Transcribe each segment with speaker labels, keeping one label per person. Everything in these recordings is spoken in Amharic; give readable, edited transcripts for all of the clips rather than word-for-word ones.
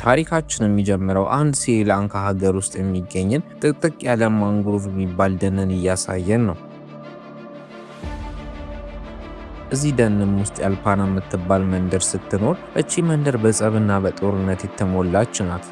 Speaker 1: ታሪካችን የሚጀምረው አንድ ስሪላንካ ሀገር ውስጥ የሚገኝን ጥቅጥቅ ያለ ማንግሮቭ የሚባል ደንን እያሳየን ነው። እዚህ ደንም ውስጥ ያልፓና የምትባል መንደር ስትኖር እቺ መንደር በጸብና በጦርነት የተሞላች ናት።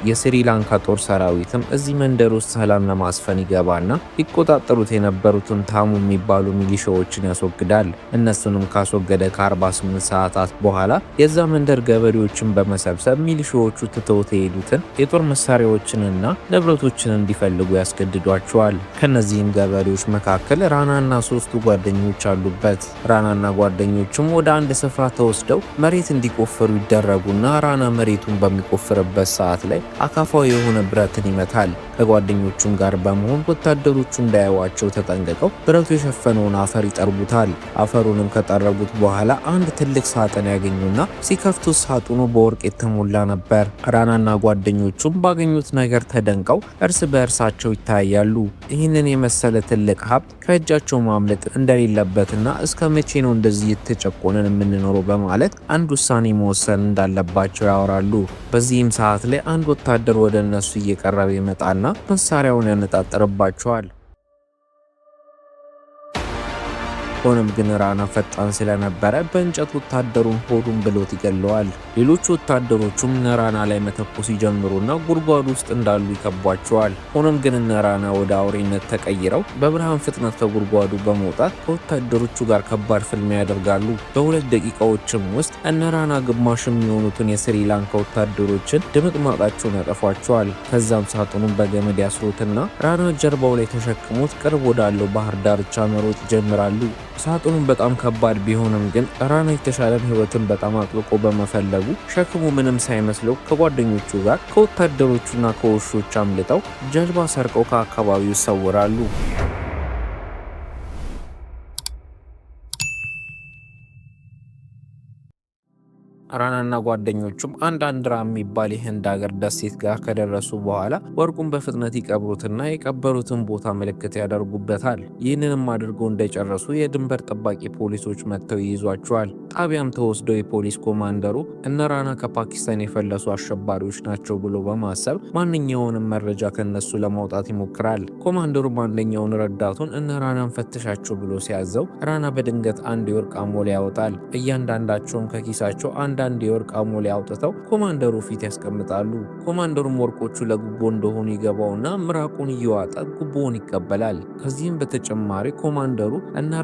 Speaker 1: የስሪላንካ ጦር ሰራዊትም እዚህ መንደር ውስጥ ሰላም ለማስፈን ይገባና ይቆጣጠሩት የነበሩትን ታሙ የሚባሉ ሚሊሻዎችን ያስወግዳል። እነሱንም ካስወገደ ከ48 ሰዓታት በኋላ የዛ መንደር ገበሬዎችን በመሰብሰብ ሚሊሻዎቹ ትተውት የሄዱትን የጦር መሳሪያዎችንና ንብረቶችን እንዲፈልጉ ያስገድዷቸዋል። ከነዚህም ገበሬዎች መካከል ራናና ሶስቱ ጓደኞች አሉበት። ራናና ጓደኞቹም ወደ አንድ ስፍራ ተወስደው መሬት እንዲቆፍሩ ይደረጉና ራና መሬቱን በሚቆፍርበት ሰዓት ላይ አካፋው የሆነ ብረትን ይመታል። ከጓደኞቹም ጋር በመሆን ወታደሮቹ እንዳያዩዋቸው ተጠንቅቀው ብረቱ የሸፈነውን አፈር ይጠርቡታል። አፈሩንም ከጠረቡት በኋላ አንድ ትልቅ ሳጥን ያገኙና ሲከፍቱት ሳጥኑ በወርቅ የተሞላ ነበር። ራናና ጓደኞቹም ባገኙት ነገር ተደንቀው እርስ በእርሳቸው ይታያሉ። ይህንን የመሰለ ትልቅ ሀብት ከእጃቸው ማምለጥ እንደሌለበትና እስከ መቼ ነው እንደዚህ የተጨቆነን የምንኖረው በማለት አንድ ውሳኔ መወሰን እንዳለባቸው ያወራሉ። በዚህም ሰዓት ላይ አንድ ወታደር ወደ እነሱ እየቀረበ ይመጣና መሳሪያውን ያነጣጠርባቸዋል። ሆኖም ግን ራና ፈጣን ስለነበረ በእንጨት ወታደሩን ሆዱን ብሎት ይገለዋል። ሌሎች ወታደሮቹም ነራና ላይ መተኮስ ይጀምሩና ጉድጓድ ውስጥ እንዳሉ ይከቧቸዋል። ሆኖም ግን ነራና ወደ አውሬነት ተቀይረው በብርሃን ፍጥነት ከጉድጓዱ በመውጣት ከወታደሮቹ ጋር ከባድ ፍልሚያ ያደርጋሉ። በሁለት ደቂቃዎችም ውስጥ ነራና ግማሽ የሚሆኑትን የስሪላንካ ወታደሮችን ድምጥማጣቸውን ያጠፏቸዋል። ከዛም ሳጥኑን በገመድ ያስሩትና ራና ጀርባው ላይ ተሸክሞት ቅርብ ወዳለው ባህር ዳርቻ መሮጥ ይጀምራሉ። ሳጥኑን በጣም ከባድ ቢሆንም ግን ራና የተሻለን ህይወትን በጣም አጥብቆ በመፈለጉ ሸክሙ ምንም ሳይመስለው ከጓደኞቹ ጋር ከወታደሮቹና ከውሾች አምልጠው ጀልባ ሰርቀው ከአካባቢው ይሰወራሉ። ራናና ጓደኞቹም አንድ ራም የሚባል የህንድ ሀገር ደሴት ጋር ከደረሱ በኋላ ወርቁን በፍጥነት ይቀብሩትና የቀበሩትን ቦታ ምልክት ያደርጉበታል። ይህንንም አድርገው እንደጨረሱ የድንበር ጠባቂ ፖሊሶች መጥተው ይይዟቸዋል። ጣቢያም ተወስደው የፖሊስ ኮማንደሩ ራና ከፓኪስታን የፈለሱ አሸባሪዎች ናቸው ብሎ በማሰብ ማንኛውንም መረጃ ከነሱ ለማውጣት ይሞክራል። ኮማንደሩም አንደኛውን ረዳቱን ራናን ፈትሻቸው ብሎ ሲያዘው ራና በድንገት አንድ የወርቅ አሞሌ ያወጣል። እያንዳንዳቸውም ከኪሳቸው አንዳንድ የወርቅ አሞሌ አውጥተው ኮማንደሩ ፊት ያስቀምጣሉ። ኮማንደሩም ወርቆቹ ለጉቦ እንደሆኑ ይገባውና ምራቁን እየዋጠ ጉቦውን ይቀበላል። ከዚህም በተጨማሪ ኮማንደሩ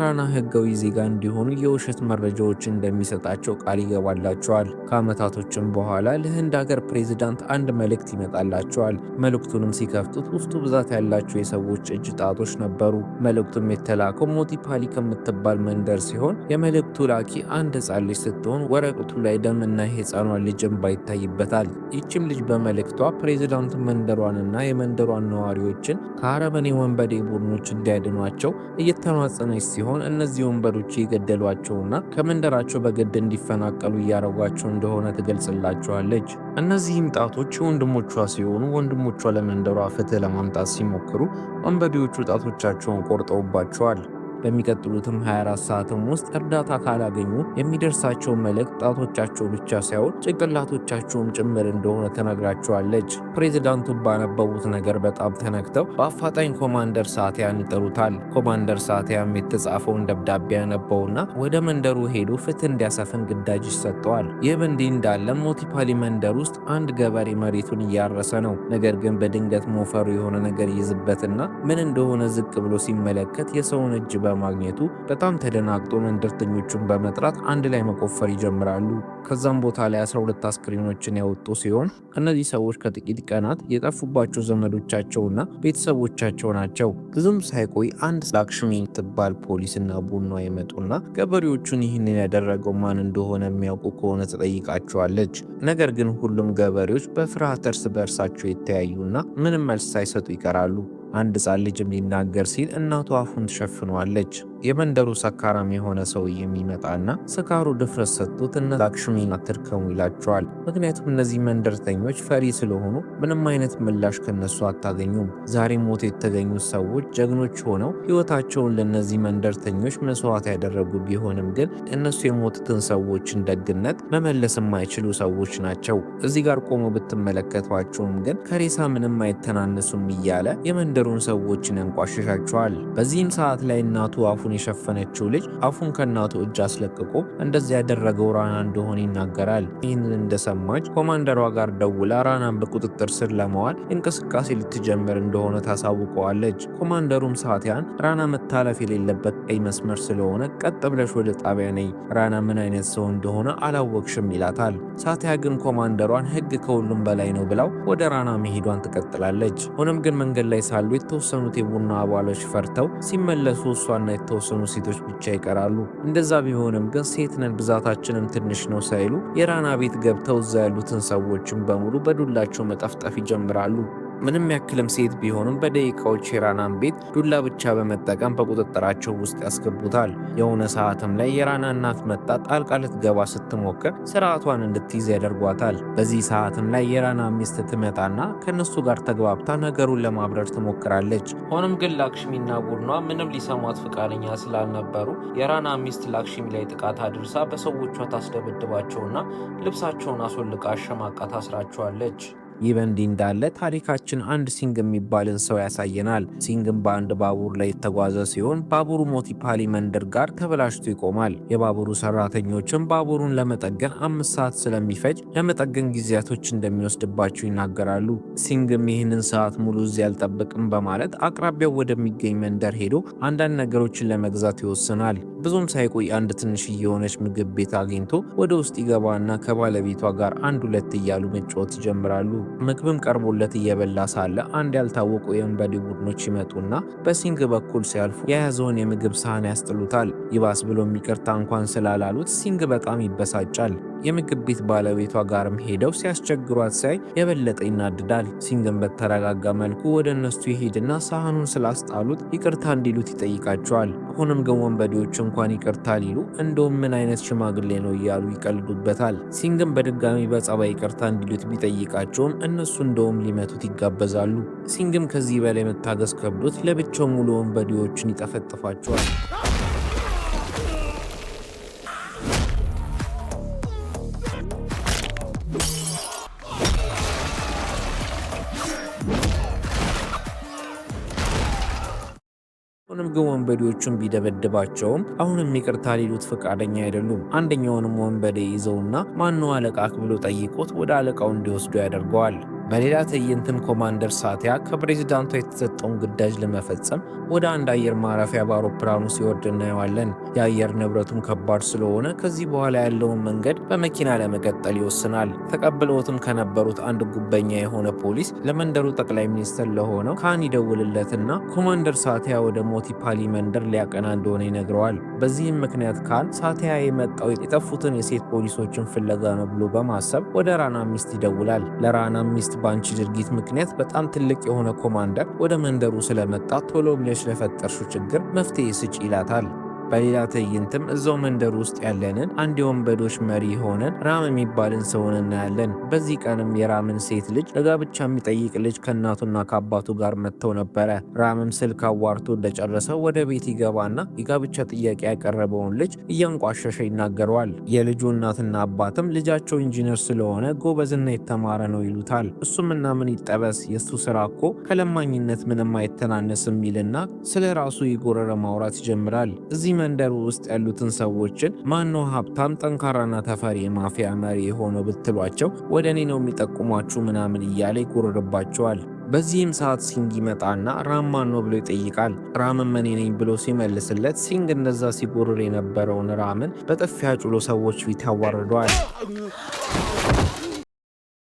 Speaker 1: ራና ህጋዊ ዜጋ እንዲሆኑ የውሸት መረጃዎች እንደሚሰጣቸው ቃል ይገባላቸዋል። ከአመታቶችም በኋላ ለህንድ ሀገር ፕሬዝዳንት አንድ መልእክት ይመጣላቸዋል። መልእክቱንም ሲከፍቱት ውስጡ ብዛት ያላቸው የሰዎች እጅ ጣቶች ነበሩ። መልእክቱም የተላከው ሞቲፓሊ ከምትባል መንደር ሲሆን የመልእክቱ ላኪ አንድ ህፃን ልጅ ስትሆን ወረቀቱ ላይ ደምና የህፃኗን ልጅ እንባ ይታይበታል። ይህችም ልጅ በመልእክቷ ፕሬዝዳንት መንደሯንና የመንደሯን ነዋሪዎችን ከአረመኔ ወንበዴ ቡድኖች እንዲያድኗቸው እየተማጸነች ሲሆን እነዚህ ወንበዶች የገደሏቸውና ከመንደራቸው በግድ እንዲፈናቀሉ እያረጓቸው እንደሆነ ትገልጽላቸዋለች። እነዚህም ጣቶች ወንድሞቿ ሲሆኑ ወንድሞቿ ለመንደሯ ፍትህ ለማምጣት ሲሞክሩ ወንበዴዎቹ ጣቶቻቸውን ቆርጠውባቸዋል። በሚቀጥሉትም 24 ሰዓትም ውስጥ እርዳታ ካላገኙ የሚደርሳቸው መልእክት ጣቶቻቸው ብቻ ሳይሆን ጭንቅላቶቻቸውም ጭምር እንደሆነ ተነግራቸዋለች። ፕሬዝዳንቱ ባነበቡት ነገር በጣም ተነክተው በአፋጣኝ ኮማንደር ሳቲያን ይጠሩታል። ኮማንደር ሳቲያም የተጻፈውን ደብዳቤ ያነበውና ወደ መንደሩ ሄዶ ፍትህ እንዲያሰፍን ግዳጅ ይሰጠዋል። ይህ በእንዲህ እንዳለ ሞቲፓሊ መንደር ውስጥ አንድ ገበሬ መሬቱን እያረሰ ነው። ነገር ግን በድንገት ሞፈሩ የሆነ ነገር ይዝበትና ምን እንደሆነ ዝቅ ብሎ ሲመለከት የሰውን እጅ በማግኘቱ በጣም ተደናግጦ መንደርተኞቹን በመጥራት አንድ ላይ መቆፈር ይጀምራሉ። ከዛም ቦታ ላይ 12 አስክሬኖችን ያወጡ ሲሆን እነዚህ ሰዎች ከጥቂት ቀናት የጠፉባቸው ዘመዶቻቸውና ቤተሰቦቻቸው ናቸው። ብዙም ሳይቆይ አንድ ላክሽሚ የምትባል ፖሊስና ቡና ይመጡና ገበሬዎቹን ይህንን ያደረገው ማን እንደሆነ የሚያውቁ ከሆነ ትጠይቃቸዋለች። ነገር ግን ሁሉም ገበሬዎች በፍርሃት እርስ በእርሳቸው የተያዩና ምንም መልስ ሳይሰጡ ይቀራሉ። አንድ ሕፃን ልጅም ሊናገር ሲል እናቱ አፉን ትሸፍነዋለች። የመንደሩ ሰካራም የሆነ ሰውዬ የሚመጣና ስካሩ ድፍረት ሰጥቶት እነ ላክሽሚን አትድከሙ ይላቸዋል። ምክንያቱም እነዚህ መንደርተኞች ፈሪ ስለሆኑ ምንም አይነት ምላሽ ከነሱ አታገኙም። ዛሬ ሞት የተገኙት ሰዎች ጀግኖች ሆነው ሕይወታቸውን ለእነዚህ መንደርተኞች መስዋዕት ያደረጉ ቢሆንም ግን እነሱ የሞቱትን ሰዎችን ደግነት መመለስ የማይችሉ ሰዎች ናቸው። እዚህ ጋር ቆሞ ብትመለከቷቸውም ግን ከሬሳ ምንም አይተናነሱም እያለ የመንደሩን ሰዎችን ያንቋሽሻቸዋል። በዚህም ሰዓት ላይ እናቱ አፉን የሸፈነችው ልጅ አፉን ከእናቱ እጅ አስለቅቆ እንደዚያ ያደረገው ራና እንደሆነ ይናገራል። ይህንን እንደሰማች ኮማንደሯ ጋር ደውላ ራናን በቁጥጥር ስር ለማዋል እንቅስቃሴ ልትጀምር እንደሆነ ታሳውቀዋለች። ኮማንደሩም ሳቲያን ራና መታለፍ የሌለበት ቀይ መስመር ስለሆነ ቀጥ ብለሽ ወደ ጣቢያ ነይ፣ ራና ምን አይነት ሰው እንደሆነ አላወቅሽም ይላታል። ሳቲያ ግን ኮማንደሯን ሕግ ከሁሉም በላይ ነው ብላው ወደ ራና መሄዷን ትቀጥላለች። ሆኖም ግን መንገድ ላይ ሳሉ የተወሰኑት የቡና አባሎች ፈርተው ሲመለሱ እሷና የተወሰኑ ሴቶች ብቻ ይቀራሉ። እንደዛ ቢሆንም ግን ሴት ነን ብዛታችንም ትንሽ ነው ሳይሉ የራና ቤት ገብተው እዛ ያሉትን ሰዎችን በሙሉ በዱላቸው መጠፍጠፍ ይጀምራሉ። ምንም ያክልም ሴት ቢሆንም በደቂቃዎች የራናን ቤት ዱላ ብቻ በመጠቀም በቁጥጥራቸው ውስጥ ያስገቡታል። የሆነ ሰዓትም ላይ የራና እናት መጣ ጣልቃ ልትገባ ስትሞክር ስርዓቷን እንድትይዝ ያደርጓታል። በዚህ ሰዓትም ላይ የራና ሚስት ትመጣና ከነሱ ጋር ተግባብታ ነገሩን ለማብረር ትሞክራለች። ሆኖም ግን ላክሽሚና ቡድኗ ምንም ሊሰሟት ፈቃደኛ ስላልነበሩ የራና ሚስት ላክሽሚ ላይ ጥቃት አድርሳ በሰዎቿ ታስደበድባቸውና ልብሳቸውን አስወልቃ አሸማቃ ታስራቸዋለች። ይህ በእንዲህ እንዳለ ታሪካችን አንድ ሲንግ የሚባልን ሰው ያሳየናል። ሲንግም በአንድ ባቡር ላይ የተጓዘ ሲሆን ባቡሩ ሞቲፓሊ መንደር ጋር ተበላሽቶ ይቆማል። የባቡሩ ሰራተኞችም ባቡሩን ለመጠገን 5 ሰዓት ስለሚፈጅ ለመጠገን ጊዜያቶች እንደሚወስድባቸው ይናገራሉ። ሲንግም ይህንን ሰዓት ሙሉ እዚህ አልጠብቅም በማለት አቅራቢያው ወደሚገኝ መንደር ሄዶ አንዳንድ ነገሮችን ለመግዛት ይወስናል። ብዙም ሳይቆይ አንድ ትንሽ የሆነች ምግብ ቤት አግኝቶ ወደ ውስጥ ይገባና ከባለቤቷ ጋር አንድ ሁለት እያሉ መጫወት ይጀምራሉ። ምግብም ቀርቦለት እየበላ ሳለ አንድ ያልታወቁ የወንበዴ ቡድኖች ይመጡና በሲንግ በኩል ሲያልፉ የያዘውን የምግብ ሳህን ያስጥሉታል። ይባስ ብሎም ይቅርታ እንኳን ስላላሉት ሲንግ በጣም ይበሳጫል። የምግብ ቤት ባለቤቷ ጋርም ሄደው ሲያስቸግሯት ሳይ የበለጠ ይናድዳል። ሲንግን በተረጋጋ መልኩ ወደ እነሱ ይሄድና ሳህኑን ስላስጣሉት ይቅርታ እንዲሉት ይጠይቃቸዋል። ሆኖም ግን ወንበዴዎች እንኳን ይቅርታ ሊሉ እንደውም ምን አይነት ሽማግሌ ነው እያሉ ይቀልዱበታል። ሲንግን በድጋሚ በጸባይ ይቅርታ እንዲሉት ቢጠይቃቸውም እነሱ እንደውም ሊመቱት ይጋበዛሉ። ሲንግም ከዚህ በላይ መታገስ ከብዶት ለብቻው ሙሉ ወንበዴዎችን ይጠፈጥፋቸዋል። ሆኖም ግን ወንበዴዎቹን ቢደበድባቸውም አሁንም ይቅርታ ሊሉት ፈቃደኛ አይደሉም። አንደኛውንም ወንበዴ ይዘውና ማነው አለቃክ ብሎ ጠይቆት ወደ አለቃው እንዲወስዱ ያደርገዋል። በሌላ ትዕይንትም ኮማንደር ሳቲያ ከፕሬዚዳንቷ የተሰጠውን ግዳጅ ለመፈጸም ወደ አንድ አየር ማረፊያ በአውሮፕላኑ ሲወርድ እናየዋለን። የአየር ንብረቱም ከባድ ስለሆነ ከዚህ በኋላ ያለውን መንገድ በመኪና ለመቀጠል ይወስናል። ተቀብለውትም ከነበሩት አንድ ጉበኛ የሆነ ፖሊስ ለመንደሩ ጠቅላይ ሚኒስትር ለሆነው ካን ይደውልለትና ኮማንደር ሳቲያ ወደ ሞቲፓሊ መንደር ሊያቀና እንደሆነ ይነግረዋል። በዚህም ምክንያት ካን ሳቲያ የመጣው የጠፉትን የሴት ፖሊሶችን ፍለጋ ነው ብሎ በማሰብ ወደ ራና ሚስት ይደውላል። ለራና ሚስት በአንቺ ድርጊት ምክንያት በጣም ትልቅ የሆነ ኮማንደር ወደ መንደሩ ስለመጣ ቶሎ ብለሽ ለፈጠርሽው ችግር መፍትሄ ስጪ ይላታል። በሌላ ትዕይንትም እዛው መንደር ውስጥ ያለንን አንድ የወንበዶች መሪ ሆነን ራም የሚባልን ሰውን እናያለን። በዚህ ቀንም የራምን ሴት ልጅ ለጋብቻ የሚጠይቅ ልጅ ከእናቱና ከአባቱ ጋር መጥተው ነበረ። ራምም ስልክ አዋርቶ እንደጨረሰ ወደ ቤት ይገባና የጋብቻ ጥያቄ ያቀረበውን ልጅ እያንቋሸሸ ይናገረዋል። የልጁ እናትና አባትም ልጃቸው ኢንጂነር ስለሆነ ጎበዝና የተማረ ነው ይሉታል። እሱም እና ምን ይጠበስ የሱ ስራ እኮ ከለማኝነት ምንም አይተናነስም ይልና ስለ ራሱ የጎረረ ማውራት ይጀምራል። እዚህ መንደሩ ውስጥ ያሉትን ሰዎችን ማነው ሀብታም ጠንካራና ተፈሪ የማፊያ መሪ የሆነው ብትሏቸው ወደ እኔ ነው የሚጠቁሟችሁ ምናምን እያለ ይጎርርባቸዋል። በዚህም ሰዓት ሲንግ ይመጣና ራም ማን ነው ብሎ ይጠይቃል። ራምም እኔ ነኝ ብሎ ሲመልስለት ሲንግ እንደዛ ሲጎርር የነበረውን ራምን በጥፊያ ጭሎ ሰዎች ፊት ያዋርደዋል።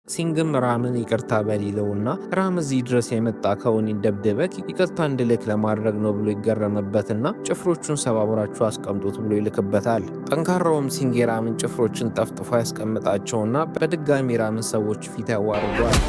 Speaker 1: ሲንግም ራምን ይቅርታ በሊለውና ራም እዚህ ድረስ የመጣ ከውን ደብድበክ ይቅርታ እንድልክ ለማድረግ ነው ብሎ ይገረምበትና ጭፍሮቹን ሰባብራችሁ አስቀምጡት ብሎ ይልክበታል። ጠንካራውም ሲንግ የራምን ጭፍሮችን ጠፍጥፎ ያስቀምጣቸውና በድጋሚ ራምን ሰዎች ፊት ያዋርዷል።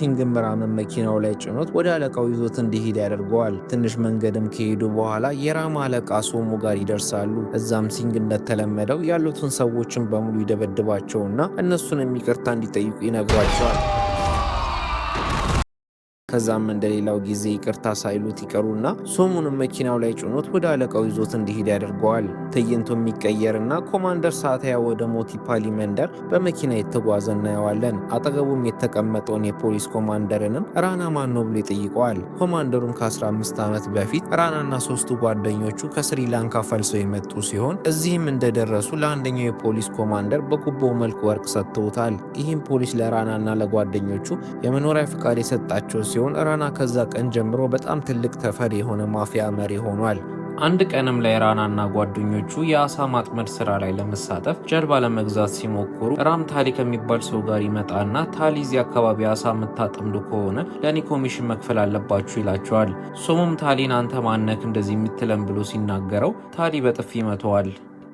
Speaker 1: ሲንግም ራምን መኪናው ላይ ጭኖት ወደ አለቃው ይዞት እንዲሄድ ያደርገዋል። ትንሽ መንገድም ከሄዱ በኋላ የራም አለቃ ሶሙ ጋር ይደርሳሉ። እዛም ሲንግ እንደተለመደው ያሉትን ሰዎችን በሙሉ ይደበድባቸውና እነሱንም ይቅርታ እንዲጠይቁ ይነግሯቸዋል። ከዛም እንደሌላው ጊዜ ይቅርታ ሳይሉት ይቀሩና ሶሙንም መኪናው ላይ ጭኖት ወደ አለቃው ይዞት እንዲሄድ ያደርገዋል። ትዕይንቱ የሚቀየርና ኮማንደር ሳታያ ወደ ሞቲፓሊ መንደር በመኪና የተጓዘ እናየዋለን። አጠገቡም የተቀመጠውን የፖሊስ ኮማንደርንም ራና ማን ነው ብሎ ይጠይቀዋል። ኮማንደሩም ከ15 ዓመት በፊት ራናና ሶስቱ ጓደኞቹ ከስሪላንካ ፈልሰው የመጡ ሲሆን እዚህም እንደደረሱ ለአንደኛው የፖሊስ ኮማንደር በጉቦ መልክ ወርቅ ሰጥተውታል። ይህም ፖሊስ ለራናና ለጓደኞቹ የመኖሪያ ፍቃድ የሰጣቸው ሲሆን ራና ከዛ ቀን ጀምሮ በጣም ትልቅ ተፈሪ የሆነ ማፊያ መሪ ሆኗል። አንድ ቀንም ላይ ራናና ጓደኞቹ የአሳ ማጥመድ ስራ ላይ ለመሳተፍ ጀልባ ለመግዛት ሲሞክሩ ራም ታሊ ከሚባል ሰው ጋር ይመጣና ታሊ እዚህ አካባቢ አሳ የምታጠምዱ ከሆነ ለእኔ ኮሚሽን መክፈል አለባችሁ ይላቸዋል። ሶሙም ታሊን አንተ ማነክ እንደዚህ የምትለን ብሎ ሲናገረው ታሊ በጥፊ ይመተዋል።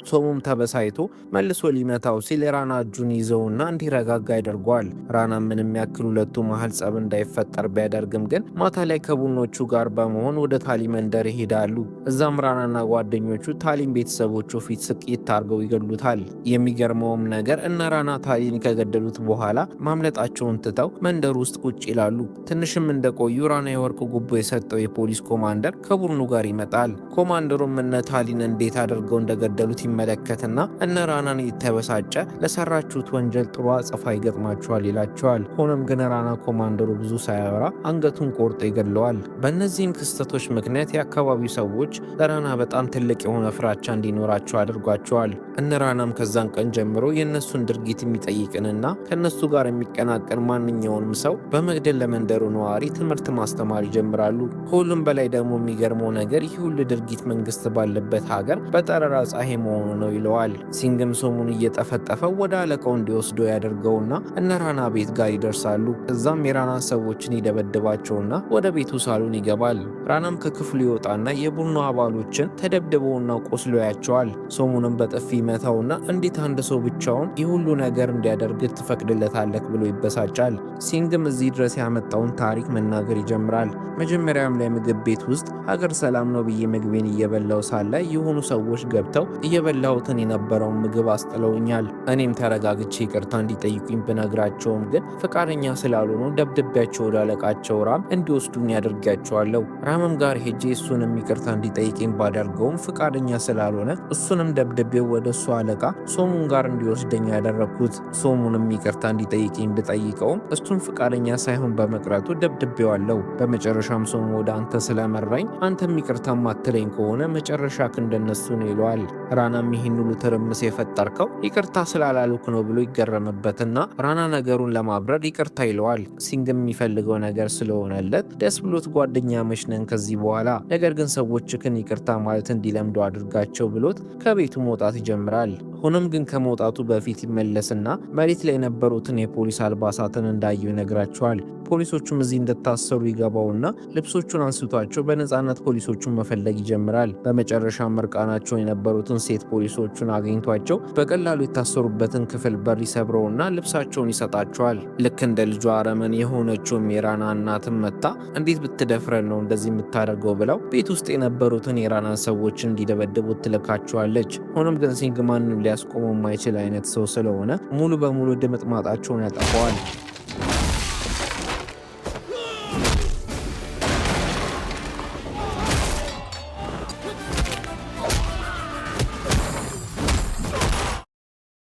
Speaker 1: ሶሙም ተበሳይቶ መልሶ ሊመታው ሲል ራና እጁን ይዘውና እንዲረጋጋ ያደርገዋል። ራና ምንም ያክል ሁለቱ መሃል ጸብ እንዳይፈጠር ቢያደርግም ግን ማታ ላይ ከቡኖቹ ጋር በመሆን ወደ ታሊ መንደር ይሄዳሉ። እዛም ራናና ጓደኞቹ ታሊን ቤተሰቦቹ ፊት ስቅይት አድርገው ይገሉታል። የሚገርመውም ነገር እነ ራና ታሊን ከገደሉት በኋላ ማምለጣቸውን ትተው መንደር ውስጥ ቁጭ ይላሉ። ትንሽም እንደቆዩ ራና የወርቅ ጉቦ የሰጠው የፖሊስ ኮማንደር ከቡድኑ ጋር ይመጣል። ኮማንደሩም እነ ታሊን እንዴት አድርገው እንደገደሉት መለከትና እነ ራናን የተበሳጨ ለሰራችሁት ወንጀል ጥሩ አጸፋ ይገጥማችኋል ይላቸዋል። ሆኖም ግን ራና ኮማንደሩ ብዙ ሳያወራ አንገቱን ቆርጦ ይገለዋል። በእነዚህም ክስተቶች ምክንያት የአካባቢው ሰዎች ለራና በጣም ትልቅ የሆነ ፍራቻ እንዲኖራቸው አድርጓቸዋል። እነ ራናም ከዛን ቀን ጀምሮ የእነሱን ድርጊት የሚጠይቅንና ከእነሱ ጋር የሚቀናቀን ማንኛውንም ሰው በመግደል ለመንደሩ ነዋሪ ትምህርት ማስተማር ይጀምራሉ። ከሁሉም በላይ ደግሞ የሚገርመው ነገር ይህ ሁሉ ድርጊት መንግስት ባለበት ሀገር በጠራራ ፀሐይ መሆኑ ነው ይለዋል። ሲንግም ሶሙን እየጠፈጠፈው ወደ አለቃው እንዲወስዶ ያደርገውና እነ ራና ቤት ጋር ይደርሳሉ። እዛም የራና ሰዎችን ይደበድባቸውና ወደ ቤቱ ሳሎን ይገባል። ራናም ከክፍሉ ይወጣና የቡድኑ አባሎችን ተደብድበውና ቆስሎ ያቸዋል። ሶሙንም በጥፊ መታውና እንዴት አንድ ሰው ብቻውን ይህ ሁሉ ነገር እንዲያደርግ ትፈቅድለታለህ ብሎ ይበሳጫል። ሲንግም እዚህ ድረስ ያመጣውን ታሪክ መናገር ይጀምራል። መጀመሪያም ላይ ምግብ ቤት ውስጥ ሀገር ሰላም ነው ብዬ ምግቤን እየበላው ሳለ የሆኑ ሰዎች ገብተው እየበላሁትን የነበረውን ምግብ አስጥለውኛል። እኔም ተረጋግቼ ይቅርታ እንዲጠይቁኝ ብነግራቸውም ግን ፈቃደኛ ስላልሆኑ ደብድቤያቸው ወደ አለቃቸው ራም እንዲወስዱኝ ያደርጋቸዋለሁ። ራምም ጋር ሄጄ እሱንም ይቅርታ እንዲጠይቅኝ ባደርገውም ፈቃደኛ ስላልሆነ እሱንም ደብድቤው ወደ እሱ አለቃ ሶሙን ጋር እንዲወስደኝ ያደረግኩት። ሶሙንም ይቅርታ እንዲጠይቅኝ ብጠይቀውም እሱም ፈቃደኛ ሳይሆን በመቅረቱ ደብድቤዋለሁ። በመጨረሻም ሶሙ ወደ አንተ ስለመራኝ አንተም ይቅርታ ማትለኝ ከሆነ መጨረሻ እንደነሱ ነው ይለዋል። ራናም ይህን ሁሉ ትርምስ የፈጠርከው ይቅርታ ስላላሉክ ነው ብሎ ይገረምበትና ራና ነገሩን ለማብረር ይቅርታ ይለዋል። ሲንግም የሚፈልገው ነገር ስለሆነለት ደስ ብሎት ጓደኛ መሽነን ከዚህ በኋላ ነገር ግን ሰዎችክን ይቅርታ ማለት እንዲለምዱ አድርጋቸው ብሎት ከቤቱ መውጣት ይጀምራል። ሆኖም ግን ከመውጣቱ በፊት ይመለስና መሬት ላይ የነበሩትን የፖሊስ አልባሳትን እንዳየው ይነግራቸዋል። ፖሊሶቹም እዚህ እንደታሰሩ ይገባውና ልብሶቹን አንስቷቸው በነፃነት ፖሊሶቹን መፈለግ ይጀምራል። በመጨረሻ እርቃናቸውን የነበሩትን ሴት ፖሊሶቹን አግኝቷቸው በቀላሉ የታሰሩበትን ክፍል በር ይሰብረውና ልብሳቸውን ይሰጣቸዋል። ልክ እንደ ልጇ አረመኔ የሆነችውም የራና እናትም መታ እንዴት ብትደፍረን ነው እንደዚህ የምታደርገው ብለው ቤት ውስጥ የነበሩትን የራናን ሰዎች እንዲደበድቡ ትልካቸዋለች። ሆኖም ግን ሲንግ ማንም ሊያስቆመው የማይችል አይነት ሰው ስለሆነ ሙሉ በሙሉ ድምጥማጣቸውን ያጠፋዋል።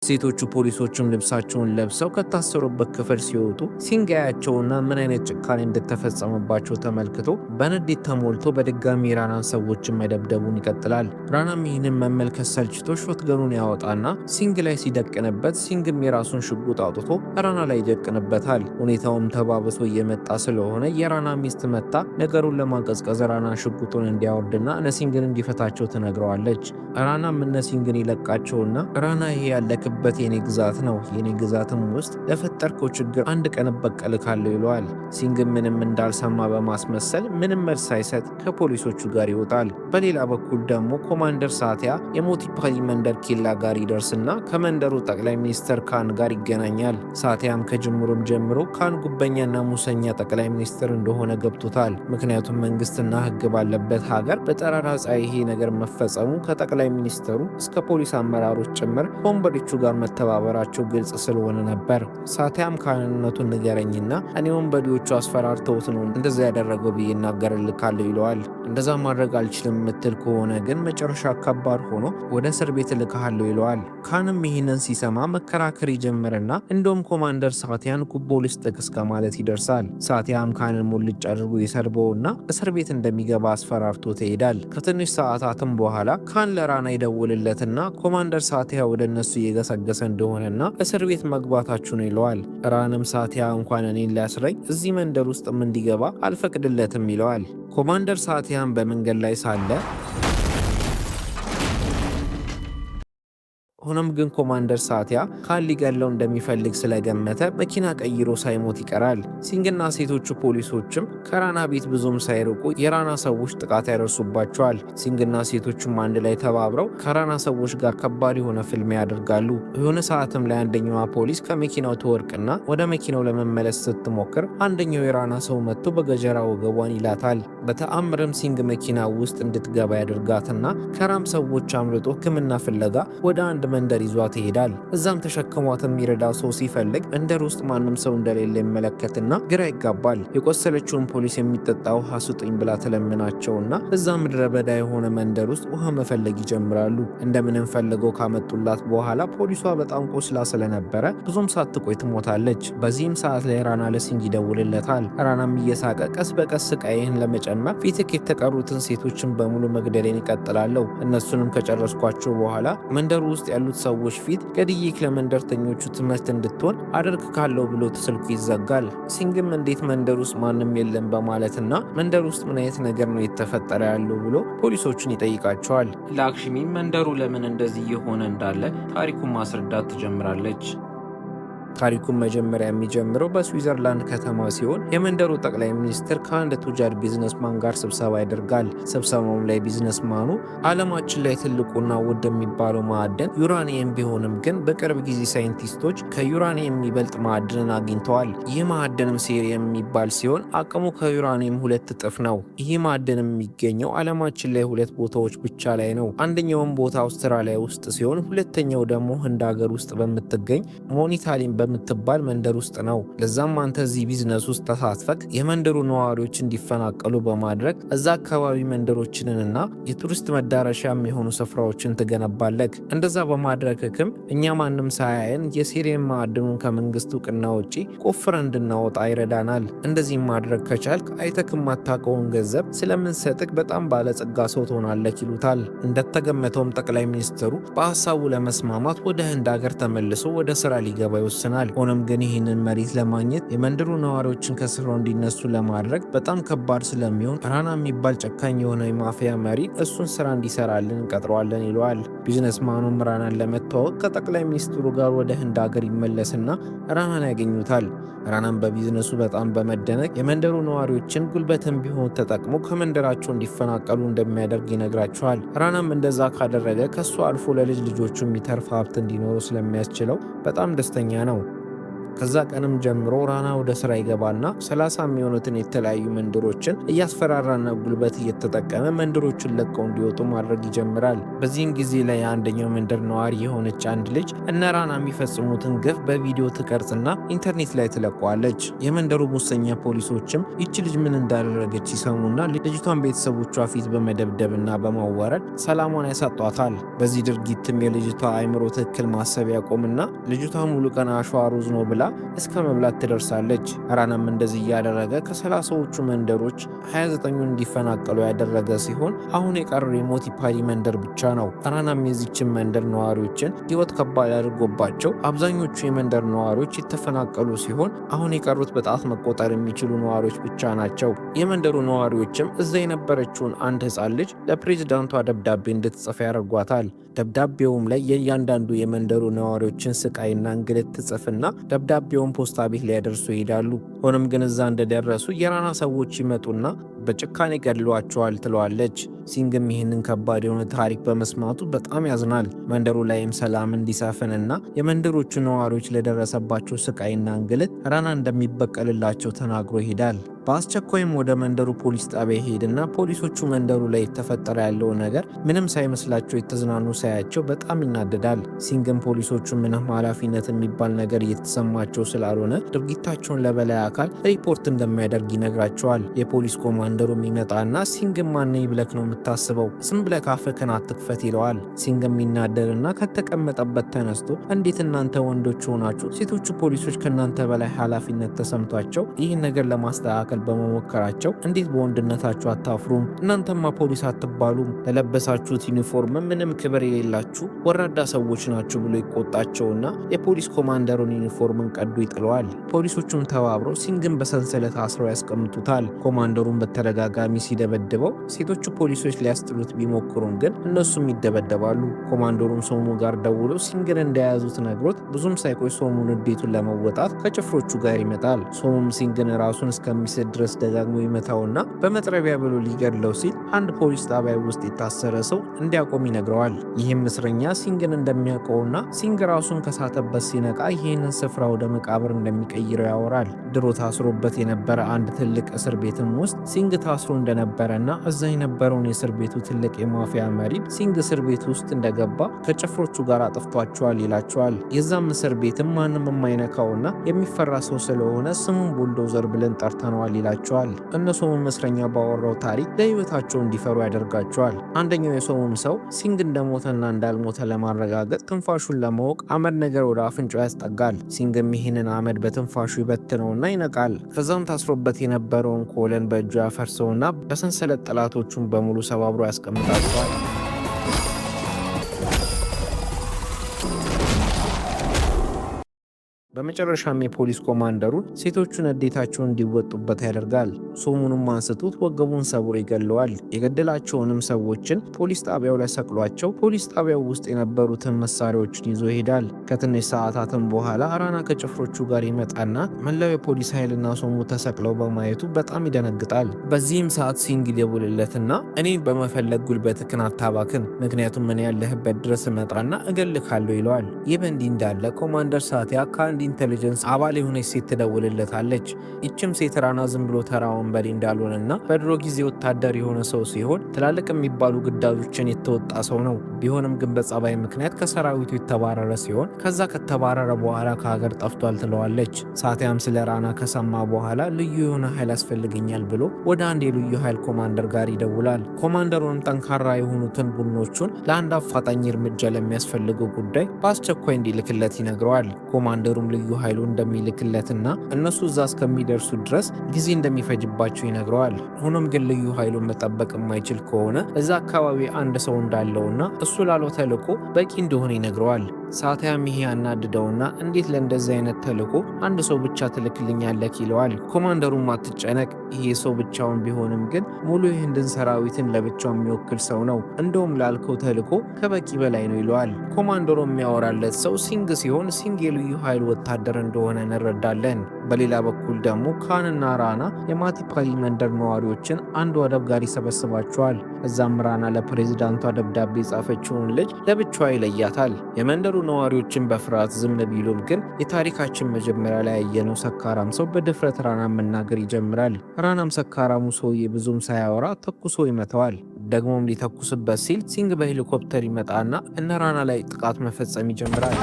Speaker 1: ሴቶቹ ፖሊሶቹም ልብሳቸውን ለብሰው ከታሰሩበት ክፍል ሲወጡ ሲንግ ያያቸውና ምን አይነት ጭካኔ እንደተፈጸመባቸው ተመልክቶ በንዴት ተሞልቶ በድጋሚ ራናን ሰዎችን መደብደቡን ይቀጥላል። ራናም ይህንን መመልከት ሰልችቶ ሾትገኑን ያወጣና ሲንግ ላይ ሲደቅንበት ሲንግም የራሱን ሽጉጥ አውጥቶ ራና ላይ ይደቅንበታል። ሁኔታውም ተባብሶ እየመጣ ስለሆነ የራና ሚስት መታ ነገሩን ለማቀዝቀዝ ራና ሽጉጡን እንዲያወርድና እነሲንግን እንዲፈታቸው ትነግረዋለች። ራናም እነሲንግን ይለቃቸውና ራና ይሄ ያለክ ያለህበት የኔ ግዛት ነው፣ የኔ ግዛትም ውስጥ ለፈጠርከው ችግር አንድ ቀን እበቀልካለሁ ይለዋል። ሲንግ ምንም እንዳልሰማ በማስመሰል ምንም መልስ ሳይሰጥ ከፖሊሶቹ ጋር ይወጣል። በሌላ በኩል ደግሞ ኮማንደር ሳቲያ የሞቲ ፓሊ መንደር ኬላ ጋር ይደርስና ከመንደሩ ጠቅላይ ሚኒስትር ካን ጋር ይገናኛል። ሳቲያም ከጅምሩም ጀምሮ ካን ጉበኛና ሙሰኛ ጠቅላይ ሚኒስትር እንደሆነ ገብቶታል። ምክንያቱም መንግስትና ህግ ባለበት ሀገር በጠራራ ፀሐይ ይሄ ነገር መፈጸሙ ከጠቅላይ ሚኒስትሩ እስከ ፖሊስ አመራሮች ጭምር ከወንበዴዎቹ ጋር መተባበራቸው ግልጽ ስለሆነ ነበር። ሳቲያም ካንነቱን ንገረኝና እኔ ወንበዴዎቹ አስፈራርተውት ነው እንደዛ ያደረገው ብዬ እናገርልካለሁ ይለዋል። እንደዛ ማድረግ አልችልም ምትል ከሆነ ግን መጨረሻ ከባድ ሆኖ ወደ እስር ቤት እልክሃለሁ ይለዋል። ካንም ይህንን ሲሰማ መከራከር ይጀምርና እንደውም ኮማንደር ሳቲያን ጉቦ ልስጥህ እስከ ማለት ይደርሳል። ሳቲያም ካንን ሙልጭ አድርጎ የሰርበውና እስር ቤት እንደሚገባ አስፈራርቶ ይሄዳል። ከትንሽ ሰዓታትም በኋላ ካን ለራና ይደውልለትና ኮማንደር ሳቲያ ወደ እነሱ እየገሰገሰ እንደሆነና እስር ቤት መግባታችሁ ነው ይለዋል። ራንም ሳቲያ እንኳን እኔን ሊያስረኝ እዚህ መንደር ውስጥም እንዲገባ አልፈቅድለትም ይለዋል። ኮማንደር ሳቲያን በመንገድ ላይ ሳለ ሆኖም ግን ኮማንደር ሳቲያ ካን ሊገለው እንደሚፈልግ ስለገመተ መኪና ቀይሮ ሳይሞት ይቀራል። ሲንግና ሴቶቹ ፖሊሶችም ከራና ቤት ብዙም ሳይርቁ የራና ሰዎች ጥቃት ያደርሱባቸዋል። ሲንግና ሴቶቹም አንድ ላይ ተባብረው ከራና ሰዎች ጋር ከባድ የሆነ ፍልሚያ ያደርጋሉ። የሆነ ሰዓትም ላይ አንደኛዋ ፖሊስ ከመኪናው ትወርቅና ወደ መኪናው ለመመለስ ስትሞክር አንደኛው የራና ሰው መጥቶ በገጀራ ወገቧን ይላታል። በተአምርም ሲንግ መኪና ውስጥ እንድትገባ ያደርጋትና ከራም ሰዎች አምልጦ ሕክምና ፍለጋ ወደ አንድ መንደር ይዟት ይሄዳል። እዛም ተሸክሟት የሚረዳ ሰው ሲፈልግ መንደር ውስጥ ማንም ሰው እንደሌለ ይመለከትና ግራ ይጋባል። የቆሰለችውን ፖሊስ የሚጠጣ ውሃ ስጡኝ ብላ ተለምናቸውና እዛ ምድረ በዳ የሆነ መንደር ውስጥ ውሃ መፈለግ ይጀምራሉ። እንደምንም ፈልገው ካመጡላት በኋላ ፖሊሷ በጣም ቆስላ ስለነበረ ብዙም ሳትቆይ ትሞታለች። በዚህም ሰዓት ላይ ራና ለሲንግ ይደውልለታል። ራናም እየሳቀ ቀስ በቀስ ስቃይህን ለመጨመር ፊትክ የተቀሩትን ሴቶችን በሙሉ መግደሌን ይቀጥላለሁ። እነሱንም ከጨረስኳቸው በኋላ መንደሩ ውስጥ ያሉት ሰዎች ፊት ገድዬክ ለመንደርተኞቹ ትምህርት እንድትሆን አደርግ ካለው ብሎ ስልኩ ይዘጋል። ሲንግም እንዴት መንደር ውስጥ ማንም የለም በማለትና መንደር ውስጥ ምን አይነት ነገር ነው የተፈጠረ ያለው ብሎ ፖሊሶቹን ይጠይቃቸዋል። ላክሽሚ መንደሩ ለምን እንደዚህ የሆነ እንዳለ ታሪኩን ማስረዳት ትጀምራለች። ታሪኩን መጀመሪያ የሚጀምረው በስዊዘርላንድ ከተማ ሲሆን የመንደሩ ጠቅላይ ሚኒስትር ከአንድ ቱጃር ቢዝነስማን ጋር ስብሰባ ያደርጋል። ስብሰባውም ላይ ቢዝነስማኑ ዓለማችን ላይ ትልቁና ውድ የሚባለው ማዕድን ዩራኒየም ቢሆንም ግን በቅርብ ጊዜ ሳይንቲስቶች ከዩራኒየም የሚበልጥ ማዕድንን አግኝተዋል። ይህ ማዕድንም ሴሪየም የሚባል ሲሆን አቅሙ ከዩራኒየም 2 እጥፍ ነው። ይህ ማዕድን የሚገኘው ዓለማችን ላይ 2 ቦታዎች ብቻ ላይ ነው። አንደኛውም ቦታ አውስትራሊያ ውስጥ ሲሆን ሁለተኛው ደግሞ ህንድ ሀገር ውስጥ በምትገኝ ሞኒታሊን በምትባል መንደር ውስጥ ነው። ለዛም አንተ እዚህ ቢዝነስ ውስጥ ተሳትፈክ የመንደሩ ነዋሪዎች እንዲፈናቀሉ በማድረግ እዛ አካባቢ መንደሮችንና የቱሪስት መዳረሻ የሚሆኑ ስፍራዎችን ትገነባለክ። እንደዛ በማድረግክም እኛ ማንም ሳያየን የሴሪየም ማዕድኑን ከመንግስት እውቅና ውጪ ቆፍረን እንድናወጣ ይረዳናል። እንደዚህ ማድረግ ከቻልክ አይተክ የማታውቀውን ገንዘብ ስለምንሰጥክ በጣም ባለጸጋ ሰው ትሆናለክ ይሉታል። እንደተገመተውም ጠቅላይ ሚኒስትሩ በሀሳቡ ለመስማማት ወደ ህንድ ሀገር ተመልሶ ወደ ስራ ሊገባ ይወስናል። ሆኖም ግን ይህንን መሬት ለማግኘት የመንደሩ ነዋሪዎችን ከስራው እንዲነሱ ለማድረግ በጣም ከባድ ስለሚሆን ራና የሚባል ጨካኝ የሆነ የማፊያ መሪ እሱን ስራ እንዲሰራልን እንቀጥረዋለን ይለዋል። ቢዝነስማኑም ራናን ለመተዋወቅ ከጠቅላይ ሚኒስትሩ ጋር ወደ ህንድ ሀገር ይመለስና ራናን ያገኙታል። ራናን በቢዝነሱ በጣም በመደነቅ የመንደሩ ነዋሪዎችን ጉልበትን ቢሆን ተጠቅሞ ከመንደራቸው እንዲፈናቀሉ እንደሚያደርግ ይነግራቸዋል። ራናም እንደዛ ካደረገ ከሱ አልፎ ለልጅ ልጆቹ የሚተርፍ ሀብት እንዲኖረው ስለሚያስችለው በጣም ደስተኛ ነው። ከዛ ቀንም ጀምሮ ራና ወደ ስራ ይገባና 30 የሚሆኑትን የተለያዩ መንደሮችን እያስፈራራና ጉልበት እየተጠቀመ መንደሮችን ለቀው እንዲወጡ ማድረግ ይጀምራል። በዚህም ጊዜ ላይ የአንደኛው መንደር ነዋሪ የሆነች አንድ ልጅ እነ ራና የሚፈጽሙትን ግፍ በቪዲዮ ትቀርጽና ኢንተርኔት ላይ ትለቀዋለች። የመንደሩ ሙሰኛ ፖሊሶችም ይቺ ልጅ ምን እንዳደረገች ይሰሙና ልጅቷን ቤተሰቦቿ ፊት በመደብደብና በማዋረድ ሰላሟን ያሳጧታል። በዚህ ድርጊትም የልጅቷ አይምሮ ትክክል ማሰብ ያቆምና ልጅቷ ሙሉ ቀን አሸዋ ሩዝ ነው ብላ እስከ መብላት ትደርሳለች። ራናም እንደዚህ እያደረገ ከ30ዎቹ መንደሮች 29ኙን እንዲፈናቀሉ ያደረገ ሲሆን አሁን የቀረው የሞቲፓሊ መንደር ብቻ ነው። ራናም የዚችን መንደር ነዋሪዎችን ህይወት ከባድ አድርጎባቸው አብዛኞቹ የመንደር ነዋሪዎች የተፈናቀሉ ሲሆን አሁን የቀሩት በጣት መቆጠር የሚችሉ ነዋሪዎች ብቻ ናቸው። የመንደሩ ነዋሪዎችም እዛ የነበረችውን አንድ ህፃን ልጅ ለፕሬዝዳንቷ ደብዳቤ እንድትጽፍ ያደርጓታል። ደብዳቤውም ላይ የእያንዳንዱ የመንደሩ ነዋሪዎችን ስቃይና እንግልት ትጽፍና ደብዳቤውን ፖስታ ቤት ሊያደርሱ ይሄዳሉ። ሆኖም ግን እዛ እንደደረሱ የራና ሰዎች ይመጡና በጭካኔ ገድሏቸዋል ትለዋለች። ሲንግም ይህንን ከባድ የሆነ ታሪክ በመስማቱ በጣም ያዝናል። መንደሩ ላይም ሰላም እንዲሰፍንና የመንደሮቹ ነዋሪዎች ለደረሰባቸው ስቃይና እንግልት ራና እንደሚበቀልላቸው ተናግሮ ይሄዳል። በአስቸኳይም ወደ መንደሩ ፖሊስ ጣቢያ ይሄድና ፖሊሶቹ መንደሩ ላይ የተፈጠረ ያለው ነገር ምንም ሳይመስላቸው የተዝናኑ ሳያቸው በጣም ይናደዳል። ሲንግም ፖሊሶቹ ምንም ኃላፊነት የሚባል ነገር እየተሰማቸው ስላልሆነ ድርጊታቸውን ለበላይ አካል ሪፖርት እንደሚያደርግ ይነግራቸዋል። የፖሊስ ኮማንደሩም ይመጣና ሲንግም ማነኝ ብለክ ነው የምታስበው? ዝም ብለክ አፍህን አትክፈት ይለዋል። ሲንግም ይናደድና ከተቀመጠበት ተነስቶ እንዴት እናንተ ወንዶች ሆናችሁ ሴቶቹ ፖሊሶች ከእናንተ በላይ ኃላፊነት ተሰምቷቸው ይህን ነገር ለማስተካከል በመሞከራቸው እንዴት በወንድነታችሁ አታፍሩም? እናንተማ ፖሊስ አትባሉም፣ ለለበሳችሁት ዩኒፎርም ምንም ክብር የሌላችሁ ወራዳ ሰዎች ናችሁ ብሎ ይቆጣቸውና የፖሊስ ኮማንደሩን ዩኒፎርምን ቀዶ ይጥለዋል። ፖሊሶቹም ተባብረው ሲንግን በሰንሰለት አስረው ያስቀምጡታል። ኮማንደሩን በተደጋጋሚ ሲደበድበው ሴቶቹ ፖሊሶች ሊያስጥሉት ቢሞክሩም ግን እነሱም ይደበደባሉ። ኮማንደሩም ሶሙ ጋር ደውሎ ሲንግን እንደያዙት ነግሮት ብዙም ሳይቆይ ሶሙን ንዴቱን ለመወጣት ከጭፍሮቹ ጋር ይመጣል። ሶሙም ሲንግን ራሱን እስከሚስት ድረስ ደጋግሞ ይመታውና በመጥረቢያ ብሎ ሊገድለው ሲል አንድ ፖሊስ ጣቢያ ውስጥ የታሰረ ሰው እንዲያቆም ይነግረዋል። ይህም እስረኛ ሲንግን እንደሚያውቀውና ሲንግ ራሱን ከሳተበት ሲነቃ ይህንን ስፍራ ወደ መቃብር እንደሚቀይረው ያወራል። ድሮ ታስሮበት የነበረ አንድ ትልቅ እስር ቤትም ውስጥ ሲንግ ታስሮ እንደነበረና እዛ የነበረውን የእስር ቤቱ ትልቅ የማፊያ መሪ ሲንግ እስር ቤት ውስጥ እንደገባ ከጭፍሮቹ ጋር አጥፍቷቸዋል ይላቸዋል። የዛም እስር ቤትም ማንም የማይነካውና የሚፈራ ሰው ስለሆነ ስሙን ቡልዶዘር ብለን ጠርተነዋል ይላቸዋል። እነሱም እስረኛ ባወራው ታሪክ ለህይወታቸው እንዲፈሩ ያደርጋቸዋል። አንደኛው የሶሙም ሰው ሲንግ እንደሞተና እንዳልሞተ ለማረጋገጥ ትንፋሹን ለማወቅ አመድ ነገር ወደ አፍንጫው ያስጠጋል። ሲንግም ይህንን አመድ በትንፋሹ ይበትነውና ይነቃል። ከዛም ታስሮበት የነበረውን ኮለን በእጁ ያፈርሰውና በሰንሰለት ጠላቶቹን በሙሉ ሰባብሮ ያስቀምጣቸዋል። በመጨረሻም የፖሊስ ኮማንደሩን ሴቶቹን ንዴታቸውን እንዲወጡበት ያደርጋል። ሶሙንም አንስቶት ወገቡን ሰብሮ ይገለዋል። የገደላቸውንም ሰዎችን ፖሊስ ጣቢያው ላይ ሰቅሏቸው ፖሊስ ጣቢያው ውስጥ የነበሩትን መሳሪያዎችን ይዞ ይሄዳል። ከትንሽ ሰዓታትም በኋላ ራና ከጭፍሮቹ ጋር ይመጣና መላው የፖሊስ ኃይልና ሶሙ ተሰቅለው በማየቱ በጣም ይደነግጣል። በዚህም ሰዓት ሲንግ ይደውልለትና እኔን በመፈለግ ጉልበትህን አታባክን፣ ምክንያቱም ምን ያለህበት ድረስ እመጣና እገልካለሁ ይለዋል። ይህ በእንዲህ እንዳለ ኮማንደር ሳቲያ ከአንድ ኢንቴሊጀንስ አባል የሆነች ሴት ትደውልለታለች። ይችም ሴት ራና ዝም ብሎ ተራ ወንበዴ እንዳልሆነና በድሮ ጊዜ ወታደር የሆነ ሰው ሲሆን ትላልቅ የሚባሉ ግዳጆችን የተወጣ ሰው ነው። ቢሆንም ግን በጸባይ ምክንያት ከሰራዊቱ የተባረረ ሲሆን ከዛ ከተባረረ በኋላ ከሀገር ጠፍቷል ትለዋለች። ሳቲያም ስለ ራና ከሰማ በኋላ ልዩ የሆነ ኃይል ያስፈልገኛል ብሎ ወደ አንድ የልዩ ኃይል ኮማንደር ጋር ይደውላል። ኮማንደሩንም ጠንካራ የሆኑትን ቡድኖቹን ለአንድ አፋጣኝ እርምጃ ለሚያስፈልገው ጉዳይ በአስቸኳይ እንዲልክለት ይነግረዋል። ኮማንደሩም ልዩ ኃይሉ እንደሚልክለትና እነሱ እዛ እስከሚደርሱ ድረስ ጊዜ እንደሚፈጅባቸው ይነግረዋል። ሆኖም ግን ልዩ ኃይሉን መጠበቅ የማይችል ከሆነ እዛ አካባቢ አንድ ሰው እንዳለውና እሱ ላለው ተልዕኮ በቂ እንደሆነ ይነግረዋል። ሳቲያም ይሄ ያናድደውና እንዴት ለእንደዚህ አይነት ተልዕኮ አንድ ሰው ብቻ ትልክልኛለህ ይለዋል። ኮማንደሩም አትጨነቅ፣ ይሄ ሰው ብቻውን ቢሆንም ግን ሙሉ የህንድን ሰራዊትን ለብቻው የሚወክል ሰው ነው፣ እንደውም ላልከው ተልዕኮ ከበቂ በላይ ነው ይለዋል። ኮማንደሩ የሚያወራለት ሰው ሲንግ ሲሆን ሲንግ የልዩ ኃይል ወታደር እንደሆነ እንረዳለን። በሌላ በኩል ደግሞ ካንና ራና የማቲፓሊ መንደር ነዋሪዎችን አንድ ወደብ ጋር ይሰበስባቸዋል። እዛም ራና ለፕሬዝዳንቷ ደብዳቤ የጻፈችውን ልጅ ለብቻዋ ይለያታል። የመንደሩ ነዋሪዎችን በፍርሃት ዝም ቢሉም ግን የታሪካችን መጀመሪያ ላይ ያየነው ሰካራም ሰው በድፍረት ራና መናገር ይጀምራል። ራናም ሰካራሙ ሰውዬ ብዙም ሳያወራ ተኩሶ ይመታዋል። ደግሞም ሊተኩስበት ሲል ሲንግ በሄሊኮፕተር ይመጣና እነ ራና ላይ ጥቃት መፈጸም ይጀምራል።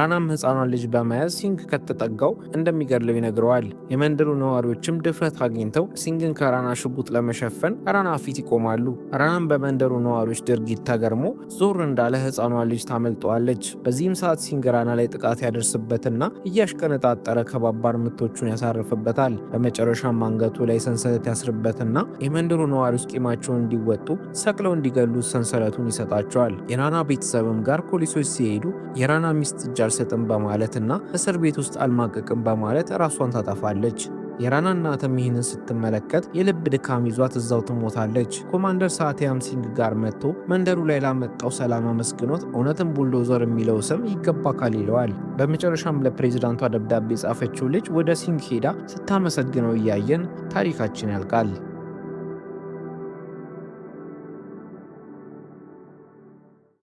Speaker 1: ራናም ሕፃኗን ልጅ በመያዝ ሲንግ ከተጠጋው እንደሚገድለው ይነግረዋል። የመንደሩ ነዋሪዎችም ድፍረት አግኝተው ሲንግን ከራና ሽጉጥ ለመሸፈን ራና ፊት ይቆማሉ። ራናም በመንደሩ ነዋሪዎች ድርጊት ተገርሞ ዞር እንዳለ ሕፃኗን ልጅ ታመልጠዋለች። በዚህም ሰዓት ሲንግ ራና ላይ ጥቃት ያደርስበትና እያሽቀነጣጠረ ከባባድ ምቶቹን ያሳርፍበታል። በመጨረሻም አንገቱ ላይ ሰንሰለት ያስርበትና የመንደሩ ነዋሪዎች ቂማቸውን እንዲወጡ ሰቅለው እንዲገሉት ሰንሰለቱን ይሰጣቸዋል። የራና ቤተሰብም ጋር ፖሊሶች ሲሄዱ የራና ሚስት እጅ አልሰጥም በማለትና እስር ቤት ውስጥ አልማቀቅም በማለት ራሷን ታጠፋለች። የራና እናትም ይህንን ስትመለከት የልብ ድካም ይዟት እዛው ትሞታለች። ኮማንደር ሳቲያም ሲንግ ጋር መጥቶ መንደሩ ላይ ላመጣው ሰላም አመስግኖት እውነትም ቡልዶዘር የሚለው ስም ይገባካል ይለዋል። በመጨረሻም ለፕሬዝዳንቷ ደብዳቤ ጻፈችው ልጅ ወደ ሲንግ ሄዳ ስታመሰግነው እያየን ታሪካችን ያልቃል።